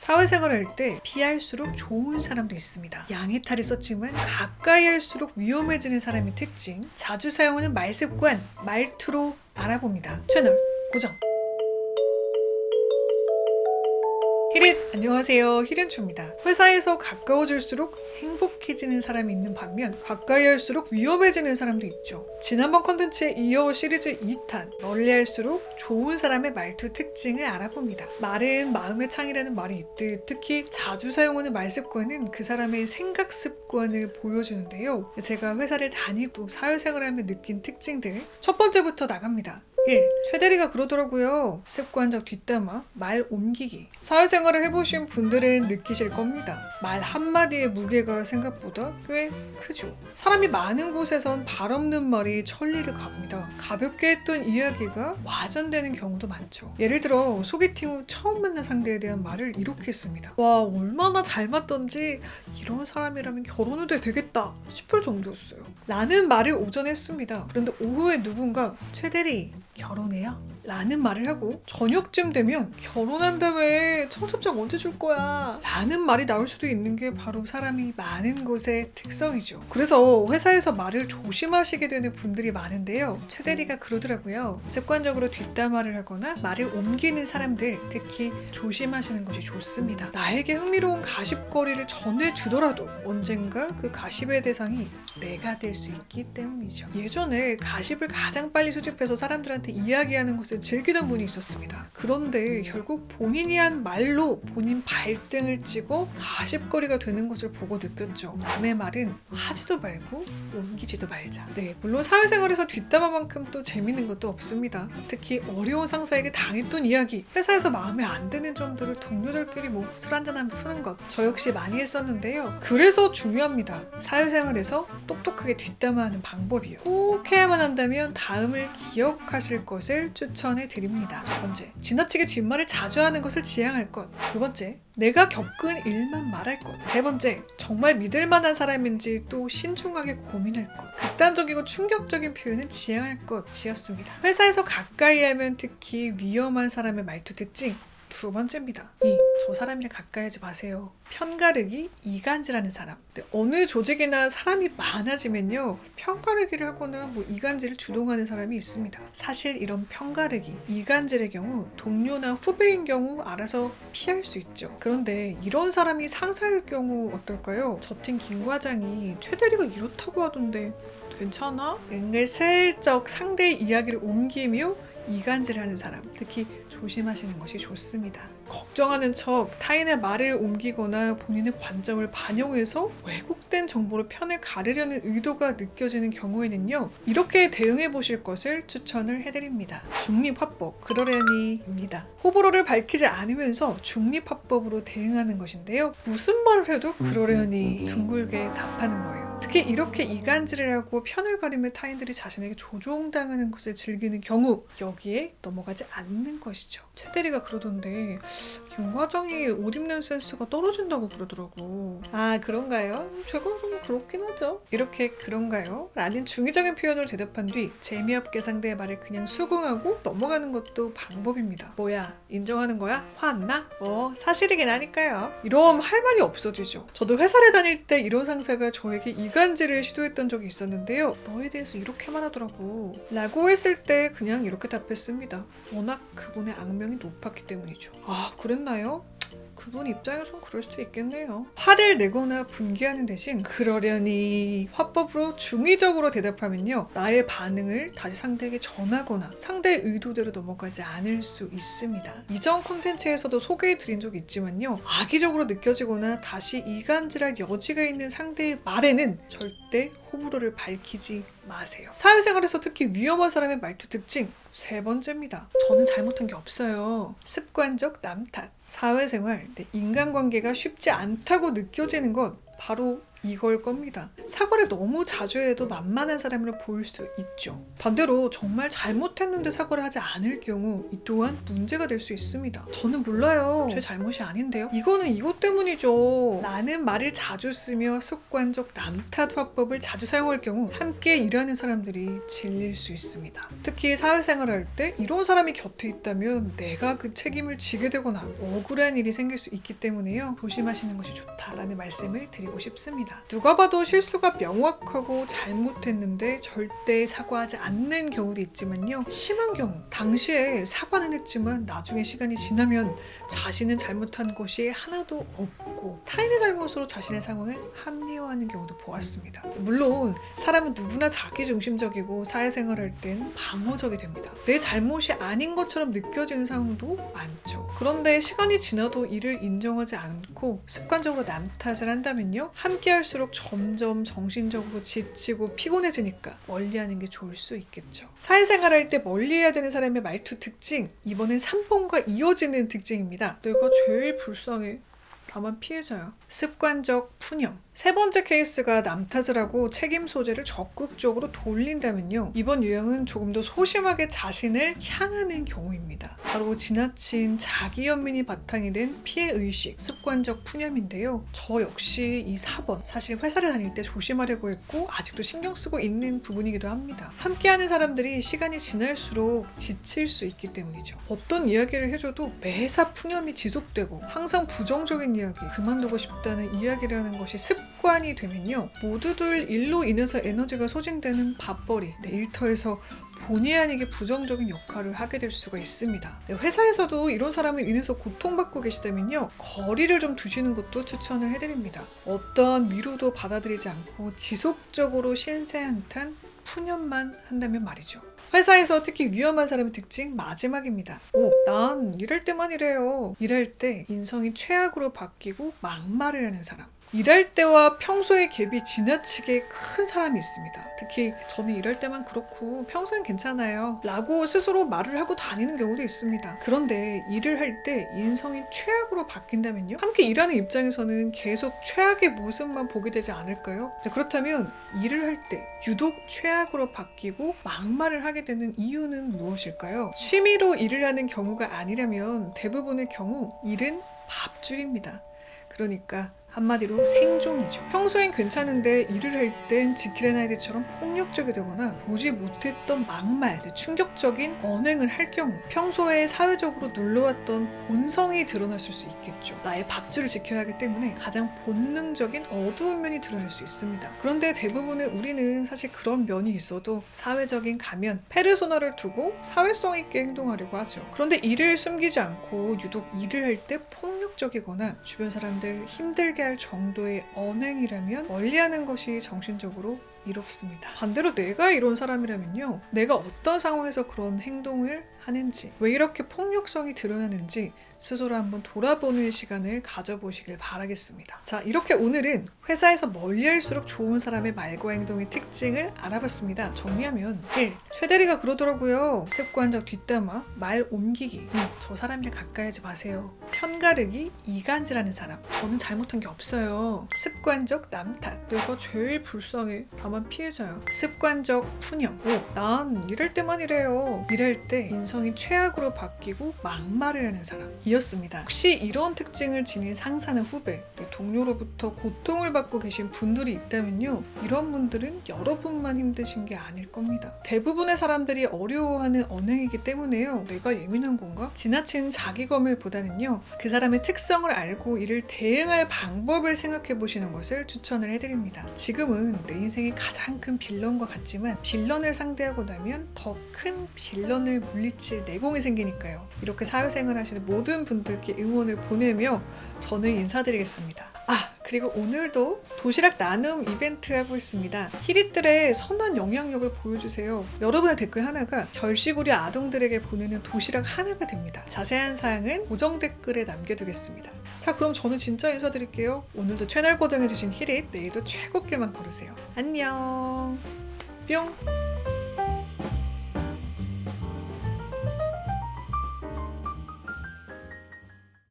사회생활을 할 때 피할수록 좋은 사람도 있습니다. 양의 탈을 썼지만 가까이 할수록 위험해지는 사람의 특징, 자주 사용하는 말습관, 말투로 알아봅니다. 채널 고정! 히린! 안녕하세요. 히린초입니다. 회사에서 가까워질수록 행복해지는 사람이 있는 반면 가까이 할수록 위험해지는 사람도 있죠. 지난번 컨텐츠에 이어 시리즈 2탄 멀리할수록 좋은 사람의 말투 특징을 알아봅니다. 말은 마음의 창이라는 말이 있듯 특히 자주 사용하는 말습관은 그 사람의 생각 습관을 보여주는데요. 제가 회사를 다니고 사회생활을 하며 느낀 특징들 첫 번째부터 나갑니다. 1. 최대리가 그러더라고요. 습관적 뒷담화, 말 옮기기. 사회생활을 해보신 분들은 느끼실 겁니다. 말 한마디의 무게가 생각보다 꽤 크죠. 사람이 많은 곳에선 발 없는 말이 천리를 갑니다. 가볍게 했던 이야기가 와전되는 경우도 많죠. 예를 들어 소개팅 후 처음 만난 상대에 대한 말을 이렇게 했습니다. 와, 얼마나 잘 맞던지 이런 사람이라면 결혼해도 되겠다 싶을 정도였어요. 라는 말을 오전에 했습니다. 그런데 오후에 누군가 최대리 결혼해요? 라는 말을 하고 저녁쯤 되면 결혼한다며 청첩장 언제 줄 거야? 라는 말이 나올 수도 있는 게 바로 사람이 많은 곳의 특성이죠. 그래서 회사에서 말을 조심하시게 되는 분들이 많은데요. 최대리가 그러더라고요. 습관적으로 뒷담화를 하거나 말을 옮기는 사람들 특히 조심하시는 것이 좋습니다. 나에게 흥미로운 가십거리를 전해주더라도 언젠가 그 가십의 대상이 내가 될 수 있기 때문이죠. 예전에 가십을 가장 빨리 수집해서 사람들한테 이야기하는 것을 즐기던 분이 있었습니다. 그런데 결국 본인이 한 말로 본인 발등을 찍어 가십거리가 되는 것을 보고 느꼈죠. 남의 말은 하지도 말고 옮기지도 말자. 네, 물론 사회생활에서 뒷담화만큼 또 재밌는 것도 없습니다. 특히 어려운 상사에게 당했던 이야기, 회사에서 마음에 안 드는 점들을 동료들끼리 술 한잔하며 푸는 것, 저 역시 많이 했었는데요. 그래서 중요합니다. 사회생활에서 똑똑하게 뒷담화하는 방법이요. 꼭 해야만 한다면 다음을 기억하실 것을 추천해 드립니다. 첫 번째, 지나치게 뒷말을 자주 하는 것을 지양할 것. 두 번째, 내가 겪은 일만 말할 것. 세 번째, 정말 믿을 만한 사람인지 또 신중하게 고민할 것. 극단적이고 충격적인 표현은 지양할 것이었습니다. 회사에서 가까이 하면 특히 위험한 사람의 말투 특징. 두 번째입니다. 저 사람이랑 가까이 하지 마세요. 편가르기, 이간질하는 사람. 어느 조직이나 사람이 많아지면요, 편가르기를 하거나 이간질을 주동하는 사람이 있습니다. 사실 이런 편가르기, 이간질의 경우 동료나 후배인 경우 알아서 피할 수 있죠. 그런데 이런 사람이 상사일 경우 어떨까요? 저 팀 김 과장이 최대리가 이렇다고 하던데 괜찮아? 은근슬쩍 상대의 이야기를 옮기며 이간질하는 사람, 특히 조심하시는 것이 좋습니다. 걱정하는 척 타인의 말을 옮기거나 본인의 관점을 반영해서 왜곡된 정보로 편을 가르려는 의도가 느껴지는 경우에는요, 이렇게 대응해 보실 것을 추천을 해드립니다. 중립화법, 그러려니입니다. 호불호를 밝히지 않으면서 중립화법으로 대응하는 것인데요. 무슨 말을 해도 그러려니 둥글게 답하는 거예요. 특히 이렇게 이간질을 하고 편을 가리며 타인들이 자신에게 조종당하는 것을 즐기는 경우 여기에 넘어가지 않는 것이죠. 최대리가 그러던데 김 과장이 옷 입는 센스가 떨어진다고 그러더라고. 아, 그런가요? 제가 좀 그렇긴 하죠. 이렇게 그런가요? 라는 중의적인 표현으로 대답한 뒤 재미없게 상대의 말을 그냥 수긍하고 넘어가는 것도 방법입니다. 뭐야, 인정하는 거야? 화났나? 사실이긴 하니까요. 이러면 할 말이 없어지죠. 저도 회사를 다닐 때 이런 상사가 저에게 이간질을 시도했던 적이 있었는데요. 너에 대해서 이렇게 말하더라고 라고 했을 때 그냥 이렇게 답했습니다. 워낙 그분의 악명이 높았기 때문이죠. 아, 그랬나요? 그분 입장에 좀 그럴 수도 있겠네요. 화를 내거나 분개하는 대신 그러려니 화법으로 중의적으로 대답하면요, 나의 반응을 다시 상대에게 전하거나 상대의 의도대로 넘어가지 않을 수 있습니다. 이전 콘텐츠에서도 소개해드린 적이 있지만요, 악의적으로 느껴지거나 다시 이간질할 여지가 있는 상대의 말에는 절대 호불호를 밝히지 마세요. 사회생활에서 특히 위험한 사람의 말투 특징 세 번째입니다. 저는 잘못한 게 없어요. 습관적 남 탓. 사회생활, 인간관계가 쉽지 않다고 느껴지는 것 바로 이걸 겁니다. 사과를 너무 자주 해도 만만한 사람으로 보일 수 있죠. 반대로 정말 잘못했는데 사과를 하지 않을 경우 이 또한 문제가 될 수 있습니다. 저는 몰라요. 제 잘못이 아닌데요. 이거는 이것 때문이죠. 라는 말을 자주 쓰며 습관적 남탓 화법을 자주 사용할 경우 함께 일하는 사람들이 질릴 수 있습니다. 특히 사회생활을 할 때 이런 사람이 곁에 있다면 내가 그 책임을 지게 되거나 억울한 일이 생길 수 있기 때문에요. 조심하시는 것이 좋다라는 말씀을 드리고 싶습니다. 누가 봐도 실수가 명확하고 잘못했는데 절대 사과하지 않는 경우도 있지만요. 심한 경우 당시에 사과는 했지만 나중에 시간이 지나면 자신은 잘못한 것이 하나도 없고 타인의 잘못으로 자신의 상황을 합리화하는 경우도 보았습니다. 물론 사람은 누구나 자기중심적이고 사회생활을 할 땐 방어적이 됩니다. 내 잘못이 아닌 것처럼 느껴지는 상황도 많죠. 그런데 시간이 지나도 이를 인정하지 않고 습관적으로 남 탓을 한다면요. 함께 할수록 점점 정신적으로 지치고 피곤해지니까 멀리하는 게 좋을 수 있겠죠. 사회생활 할 때 멀리해야 되는 사람의 말투 특징, 이번엔 3번과 이어지는 특징입니다. 내가 제일 불쌍해. 다만 피해자야. 습관적 푸념. 세 번째 케이스가 남 탓을 하고 책임 소재를 적극적으로 돌린다면요. 이번 유형은 조금 더 소심하게 자신을 향하는 경우입니다. 바로 지나친 자기 연민이 바탕이 된 피해의식, 습관적 푸념인데요. 저 역시 이 4번, 사실 회사를 다닐 때 조심하려고 했고 아직도 신경 쓰고 있는 부분이기도 합니다. 함께하는 사람들이 시간이 지날수록 지칠 수 있기 때문이죠. 어떤 이야기를 해줘도 매사 푸념이 지속되고 항상 부정적인 이야기, 그만두고 싶다는 이야기를 하는 것이 습관이 되면요. 모두들 일로 인해서 에너지가 소진되는 밥벌이, 일터에서 본의 아니게 부정적인 역할을 하게 될 수가 있습니다. 회사에서도 이런 사람을 인해서 고통받고 계시다면요. 거리를 좀 두시는 것도 추천을 해드립니다. 어떤 위로도 받아들이지 않고 지속적으로 신세한탄, 푸념만 한다면 말이죠. 회사에서 특히 위험한 사람의 특징 마지막입니다. 난 일할 때만 이래요. 일할 때 인성이 최악으로 바뀌고 막말을 하는 사람. 일할 때와 평소의 갭이 지나치게 큰 사람이 있습니다. 특히 저는 일할 때만 그렇고 평소엔 괜찮아요 라고 스스로 말을 하고 다니는 경우도 있습니다. 그런데 일을 할 때 인성이 최악으로 바뀐다면요? 함께 일하는 입장에서는 계속 최악의 모습만 보게 되지 않을까요? 그렇다면 일을 할 때 유독 최악으로 바뀌고 막말을 하게 되는 이유는 무엇일까요? 취미로 일을 하는 경우가 아니라면 대부분의 경우 일은 밥줄입니다. 그러니까 한마디로 생존이죠. 평소엔 괜찮은데 일을 할 땐 지킬앤 하이드처럼 폭력적이 되거나 보지 못했던 막말, 충격적인 언행을 할 경우 평소에 사회적으로 눌러왔던 본성이 드러났을 수 있겠죠. 나의 밥줄을 지켜야 하기 때문에 가장 본능적인 어두운 면이 드러날 수 있습니다. 그런데 대부분의 우리는 사실 그런 면이 있어도 사회적인 가면, 페르소나를 두고 사회성 있게 행동하려고 하죠. 그런데 이를 숨기지 않고 유독 일을 할 때 폭력적이거나 주변 사람들 힘들게 할 정도의 언행이라면 멀리하는 것이 정신적으로 이롭습니다. 반대로 내가 이런 사람이라면요. 내가 어떤 상황에서 그런 행동을 하는지, 왜 이렇게 폭력성이 드러나는지 스스로 한번 돌아보는 시간을 가져보시길 바라겠습니다. 자, 이렇게 오늘은 회사에서 멀리할수록 좋은 사람의 말과 행동의 특징을 알아봤습니다. 정리하면 1. 최대리가 그러더라고요. 습관적 뒷담화, 말 옮기기. 저 사람들 가까이 하지 마세요. 편가르기, 이간질하는 사람. 저는 잘못한 게 없어요. 습관적 남탓. 내가 제일 불쌍해. 다만 피해자야. 습관적 푸념. 난 일할 때만 이래요. 일할 때 인성이 최악으로 바뀌고 막말을 하는 사람. 이었습니다. 혹시 이런 특징을 지닌 상사나 후배, 동료로부터 고통을 받고 계신 분들이 있다면요. 이런 분들은 여러분만 힘드신 게 아닐 겁니다. 대부분의 사람들이 어려워하는 언행이기 때문에요. 내가 예민한 건가? 지나친 자기검열보다는요. 그 사람의 특성을 알고 이를 대응할 방법을 생각해 보시는 것을 추천을 해드립니다. 지금은 내 인생의 가장 큰 빌런과 같지만 빌런을 상대하고 나면 더 큰 빌런을 물리칠 내공이 생기니까요. 이렇게 사회생활 하시는 모든 분들께 응원을 보내며 저는 인사드리겠습니다. 그리고 오늘도 도시락 나눔 이벤트 하고 있습니다. 히릿들의 선한 영향력을 보여주세요. 여러분의 댓글 하나가 결시구리 아동들에게 보내는 도시락 하나가 됩니다. 자세한 사항은 고정 댓글에 남겨두겠습니다. 자, 그럼 저는 진짜 인사드릴게요. 오늘도 채널 고정해주신 히릿, 내일도 최고길만 걸으세요. 안녕. 뿅.